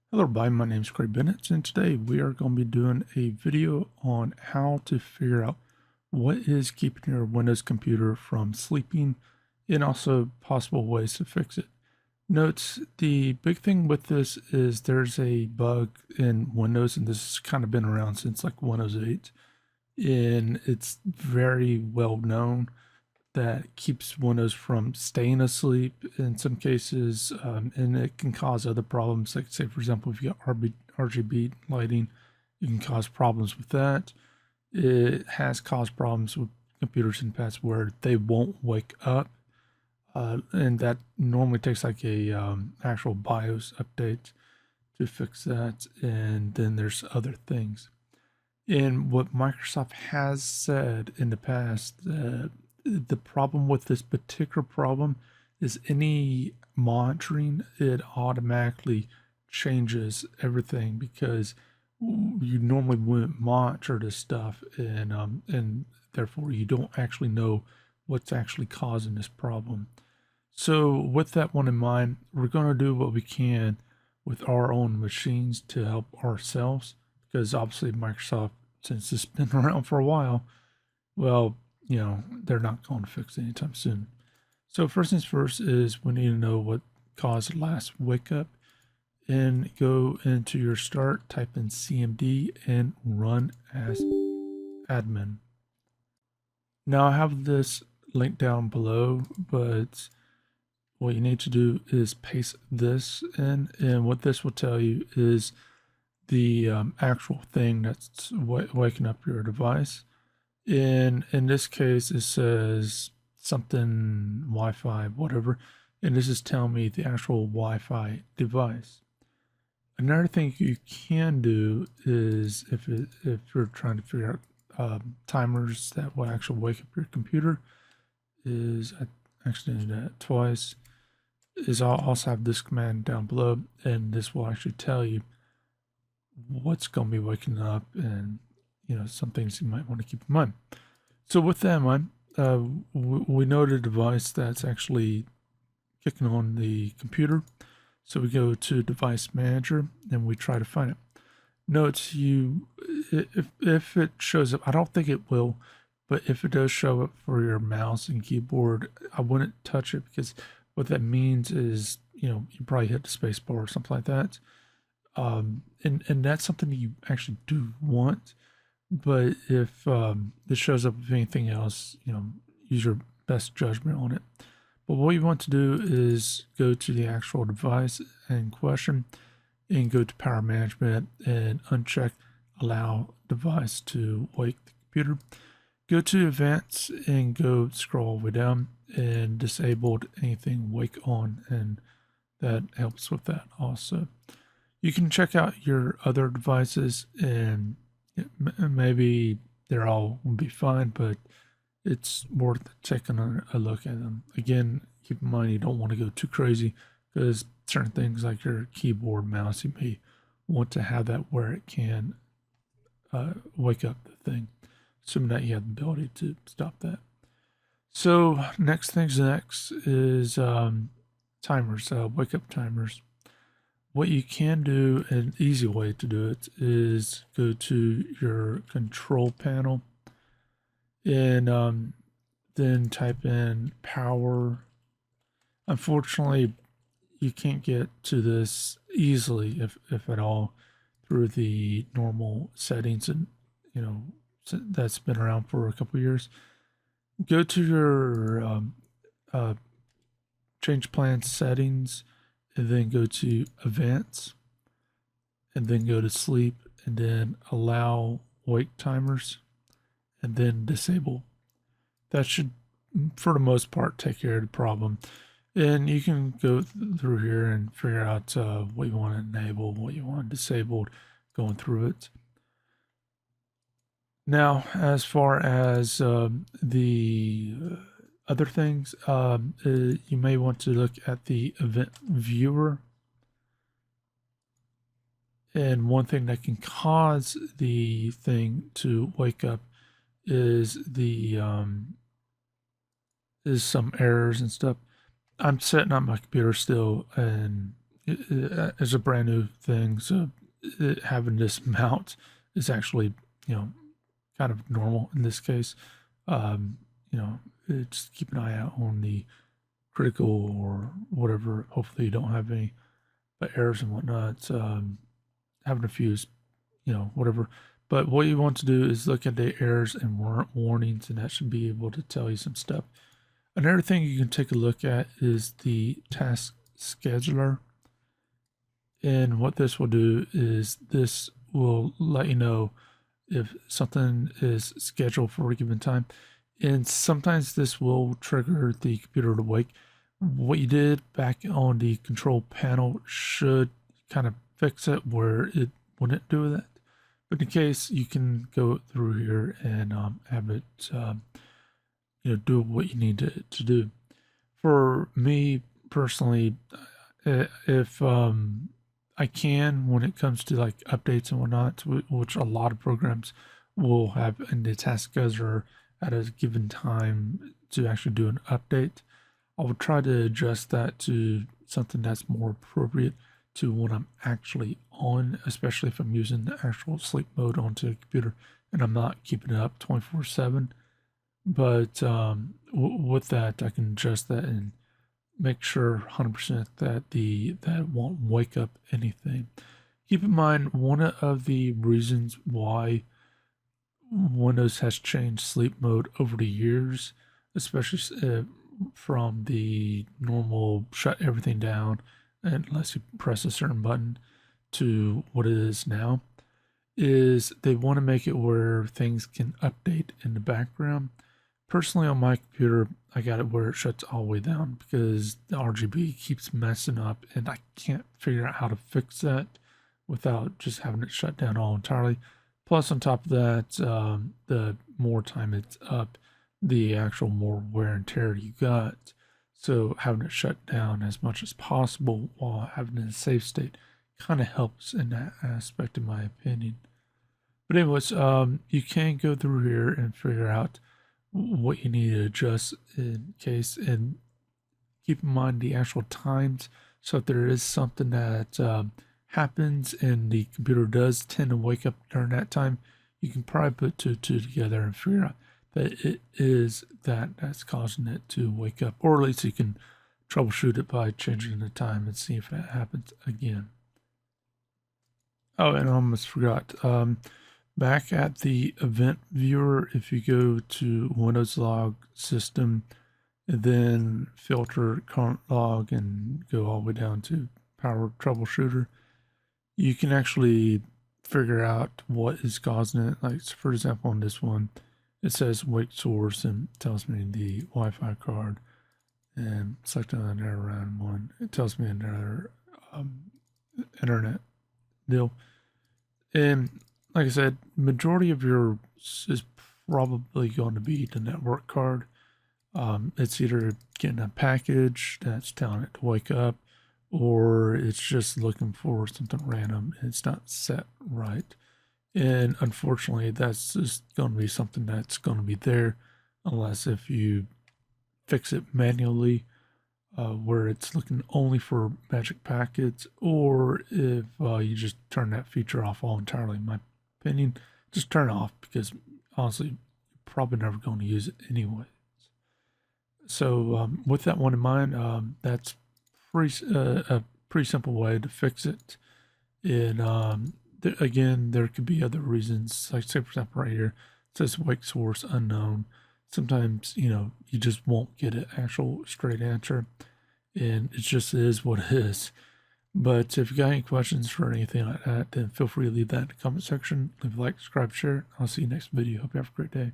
Hello everybody, my name is Craig Bennett, and today we are going to be doing a video on how to figure out what is keeping your Windows computer from sleeping and also possible ways to fix it. Note, the big thing with this is there's a bug in Windows, and this has kind of been around since like Windows 8, and it's very well known that keeps Windows from staying asleep in some cases, and it can cause other problems. Like, say, for example, if you got RGB lighting, it can cause problems with that. It has caused problems with computers in the past where they won't wake up, and that normally takes like a actual BIOS update to fix that. And then there's other things. And what Microsoft has said in the past, the problem with this particular problem is any monitoring, it automatically changes everything because you normally wouldn't monitor this stuff, and therefore you don't actually know what's actually causing this problem. So with that one in mind, we're going to do what we can with our own machines to help ourselves, because obviously Microsoft, since it's been around for a while, well, they're not going to fix it anytime soon. So first things first is we need to know what caused the last wake up, and go into your start, type in cmd and run as admin. Now I have this link down below, but what you need to do is paste this in, and what this will tell you is the actual thing that's waking up your device. In this case, it says something Wi-Fi, whatever, and this is telling me the actual Wi-Fi device. Another thing you can do is if you're trying to figure out timers that will actually wake up your computer, is I actually did that twice. Is I'll also have this command down below, and this will actually tell you what's going to be waking up, and some things you might want to keep in mind. So with that in mind, we know the device that's actually kicking on the computer. So we go to Device Manager and we try to find it. Note, if it shows up, I don't think it will, but if it does show up for your mouse and keyboard, I wouldn't touch it, because what that means is you probably hit the space bar or something like that. And that's something that you actually do want. But if this shows up with anything else, use your best judgment on it. But what you want to do is go to the actual device in question and go to Power Management and uncheck Allow Device to Wake the Computer. Go to Advanced and go scroll all the way down and disabled anything wake on, and that helps with that also. You can check out your other devices, and maybe they're all will be fine, but it's worth taking a look at them. Again, keep in mind you don't want to go too crazy, because certain things like your keyboard, mouse, you may want to have that where it can wake up the thing, assuming that you have the ability to stop that. So next things next is timers, wake up timers. What you can do, an easy way to do it, is go to your control panel and then type in power. Unfortunately, you can't get to this easily, if at all, through the normal settings, and that's been around for a couple years. Go to your change plan settings, and then go to Advanced, and then go to Sleep, and then Allow Wake Timers, and then Disable. That should, for the most part, take care of the problem. And you can go through here and figure out what you want to enable, what you want disabled, going through it. Now, as far as the other things, you may want to look at the event viewer. And one thing that can cause the thing to wake up is is some errors and stuff. I'm setting up my computer still, and is a brand new thing, so having this mount is actually, kind of normal in this case. You know, just keep an eye out on the critical or whatever. Hopefully you don't have any errors and whatnot. Having a few is, whatever. But what you want to do is look at the errors and warnings, and that should be able to tell you some stuff. Another thing you can take a look at is the task scheduler. And what this will do is this will let you know if something is scheduled for a given time. And sometimes this will trigger the computer to wake. What you did back on the control panel should kind of fix it where it wouldn't do that. But in case, you can go through here and have it, do what you need to do. For me personally, if I can, when it comes to like updates and whatnot, which a lot of programs will have in the task scheduler at a given time to actually do an update, I would try to adjust that to something that's more appropriate to when I'm actually on, especially if I'm using the actual sleep mode onto the computer and I'm not keeping it up 24/7. But with that, I can adjust that and make sure 100% that that won't wake up anything. Keep in mind, one of the reasons why Windows has changed sleep mode over the years, especially from the normal shut everything down unless you press a certain button to what it is now, is they want to make it where things can update in the background. Personally, on my computer, I got it where it shuts all the way down because the RGB keeps messing up and I can't figure out how to fix that without just having it shut down all entirely. Plus, on top of that, the more time it's up, the actual more wear and tear you got. So having it shut down as much as possible while having it in a safe state kind of helps in that aspect, in my opinion. But anyways, you can go through here and figure out what you need to adjust in case, and keep in mind the actual times. So if there is something that happens and the computer does tend to wake up during that time, you can probably put two together and figure out that it is that's causing it to wake up, or at least you can troubleshoot it by changing the time and see if that happens again. Oh, and I almost forgot. Back at the event viewer, if you go to Windows log system, and then filter current log and go all the way down to power troubleshooter, you can actually figure out what is causing it. Like, for example, on this one, it says wake source and tells me the Wi-Fi card, and select another random one. It tells me another internet deal. And like I said, majority of your is probably going to be the network card. It's either getting a package that's telling it to wake up, or it's just looking for something random and it's not set right. And unfortunately, that's just going to be something that's going to be there unless if you fix it manually, where it's looking only for magic packets, or if you just turn that feature off all entirely. In my opinion, just turn it off, because honestly, you're probably never going to use it anyway. So with that one in mind, that's a pretty simple way to fix it. And again, there could be other reasons, like say for example right here, it says wake source unknown. Sometimes, you just won't get an actual straight answer, and it just is what it is. But if you got any questions for anything like that, then feel free to leave that in the comment section. Leave a like, subscribe, share. I'll see you next video. Hope you have a great day.